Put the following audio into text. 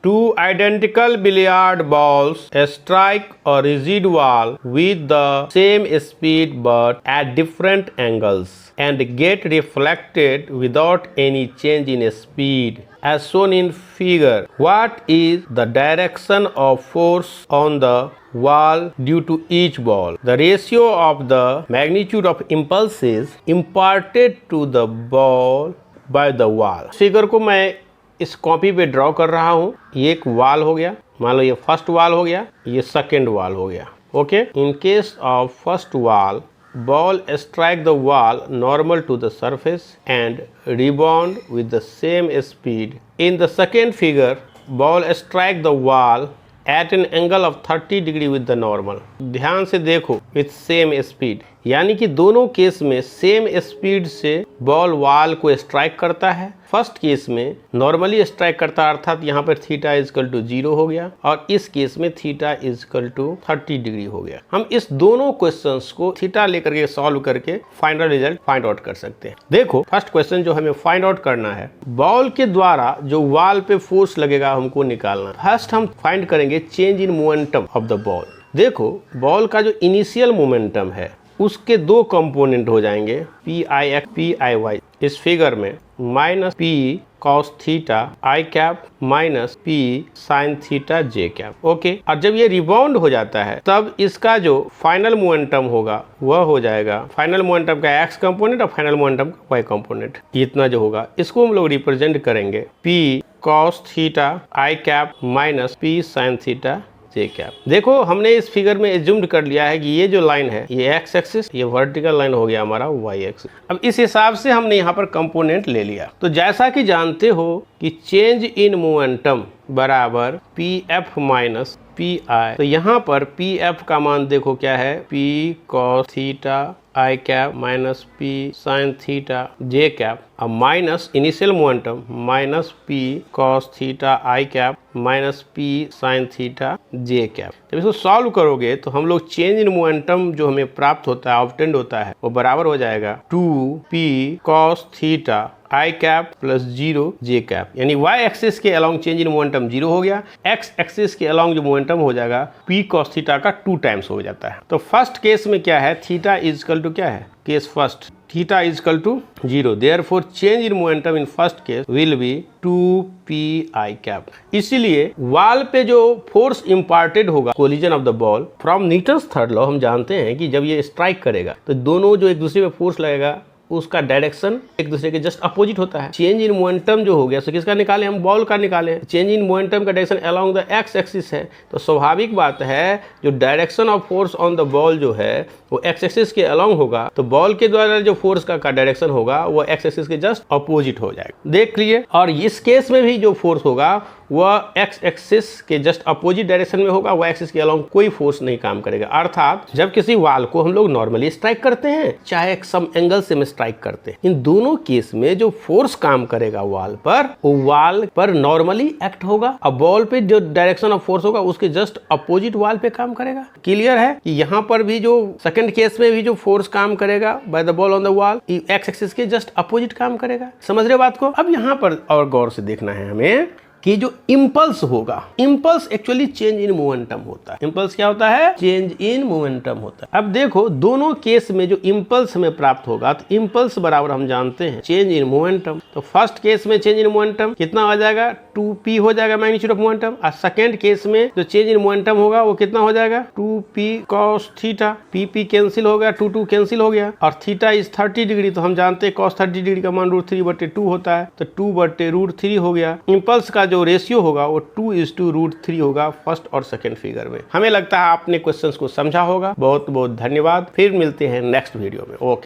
Two identical billiard balls strike a rigid wall with the same speed but at different angles and get reflected without any change in speed. As shown in figure, what is the direction of force on the wall due to each ball? The ratio of the magnitude of impulses imparted to the ball by the wall. Figure को मैं इस copy पे draw कर रहा हूँ। ये एक वाल हो गया, मान लो ये फर्स्ट वाल हो गया, ये सेकेंड वाल हो गया। Okay, in case of first वाल, ball strike the wall normal to the surface and rebound with the same speed. In the second figure, ball strike the wall at an angle of 30 degree with the normal. ध्यान से देखो, with same speed, यानी कि दोनों case में same speed से ball wall को strike करता है। फर्स्ट केस में नॉर्मली स्ट्राइक करता है, अर्थात यहाँ पर थीटा इजकल टू 0 हो गया, और इस केस में थीटा इजकल टू 30 डिग्री हो गया। हम इस दोनों क्वेश्चंस को थीटा लेकर के सॉल्व करके फाइनल रिजल्ट फाइंड आउट कर सकते हैं। देखो, फर्स्ट क्वेश्चन जो हमें फाइंड आउट करना है, बॉल के द्वारा जो वॉल पे फोर्स लगेगा हमको निकालना। फर्स्ट हम फाइंड करेंगे change in momentum of the ball. देखो, बॉल का जो इनिशियल मोमेंटम है उसके दो कंपोनेंट हो जाएंगे, P I X P I Y. इस फिगर में minus P cos theta I cap minus P sine theta J cap. Okay, और जब ये रिबाउंड हो जाता है तब इसका जो फाइनल मोमेंटम होगा वह हो जाएगा, फाइनल मोमेंटम का एक्स कंपोनेंट और फाइनल मोमेंटम का वाई कंपोनेंट। इतना जो होगा इसको हम लोग रिप्रेजेंट करेंगे P cos theta I cap minus P sine theta J cap. देखो, हमने इस फिगर में एज्यूम्ड कर लिया है कि ये जो लाइन है ये एक्स एक्सिस, ये वर्टिकल लाइन हो गया हमारा वाई एक्सिस। अब इस हिसाब से हमने यहाँ पर कंपोनेंट ले लिया। तो जैसा कि जानते हो कि चेंज इन मोमेंटम बराबर P F minus P I, तो यहाँ पर पी एफ का मान देखो क्या है, P cos theta I cap minus P sine theta J cap, अब minus initial momentum minus P cos theta I cap minus P sine theta J cap. जब इसको सॉल्व करोगे तो हम लोग चेंज इन मोमेंटम जो हमें प्राप्त होता है, ऑब्टेंड होता है, वो बराबर हो जाएगा 2p cos theta I cap plus 0 J cap, यानी वाई एक्सिस के अलॉन्ग चेंज इन मोमेंटम 0 हो गया, एक्स एक्सिस के अलॉन्ग जो मोमेंटम हो जाएगा p कॉस थीटा का 2 टाइम्स हो जाता है। तो फर्स्ट केस में क्या है, थीटा इजकल टू क्या है, case first, theta is equal to 0, therefore change in momentum in first case will be 2p I cap. इसीलिए वॉल पे जो फोर्स इम्पार्टेड होगा, collision of the ball, from Newton's third law हम जानते हैं कि जब ये स्ट्राइक करेगा तो दोनों जो एक दूसरे पे फोर्स लगेगा उसका डायरेक्शन एक दूसरे के जस्ट अपोजिट होता है। चेंज इन मोमेंटम जो हो गया, सो किसका निकाले हम, बॉल का निकाले। चेंज इन मोमेंटम का direction along the x axis है, तो स्वाभाविक बात है जो direction of force on the ball जो है वो एक्स एक्सिस के अलोंग होगा, तो बॉल के द्वारा जो फोर्स का डायरेक्शन होगा वो एक्स एक्सिस के जस्ट अपोजिट हो जाएगा। देख लिए, और इस केस में भी जो फोर्स होगा वह एक्स एक्सिस के जस्ट अपोजिट डायरेक्शन में होगा, वह एक्सिस के अलोंग कोई फोर्स नहीं काम करेगा। अर्थात जब किसी वाल को हम लोग नॉर्मली स्ट्राइक करते हैं, चाहे सम एंगल से स्ट्राइक करते हैं, इन दोनों केस में जो फोर्स काम करेगा वाल पर, वो वाल पर नॉर्मली एक्ट होगा, और बॉल पे जो डायरेक्शन ऑफ फोर्स होगा उसके जस्ट अपोजिट वाल पे काम करेगा। क्लियर है कि यहाँ पर भी जो सेकंड केस में भी जो फोर्स काम करेगा by the ball on the wall, x axis के जस्ट अपोजिट काम करेगा। समझ रहे हो बात को? अब यहाँ पर और गौर से देखना है हमें कि जो इम्पल्स होगा, impulse actually change in momentum होता है। इम्पल्स क्या होता है? चेंज इन मोमेंटम होता है। अब देखो, दोनों केस में जो इम्पल्स हमें प्राप्त होगा, तो इम्पल्स बराबर हम जानते हैं चेंज इन मोमेंटम। तो फर्स्ट केस में चेंज इन मोमेंटम कितना हो जाएगा, 2p हो जाएगा मैग्नीट्यूड ऑफ मोमेंटम, और सेकेंड केस में जो चेंज इन मोमेंटम होगा वो कितना हो जाएगा, 2p cos theta, p cancel हो गया, 2 कैंसिल हो गया, और थीटा इज 30 डिग्री, तो हम जानते हैं कॉस 30 डिग्री का मान √3/2 होता है, तो 2/√3 हो गया। इम्पल्स का जो रेशियो होगा वो 2:√3 होगा फर्स्ट और सेकंड फिगर में। हमें लगता है आपने क्वेश्चंस को समझा होगा। बहुत बहुत धन्यवाद, फिर मिलते हैं नेक्स्ट वीडियो में। ओके।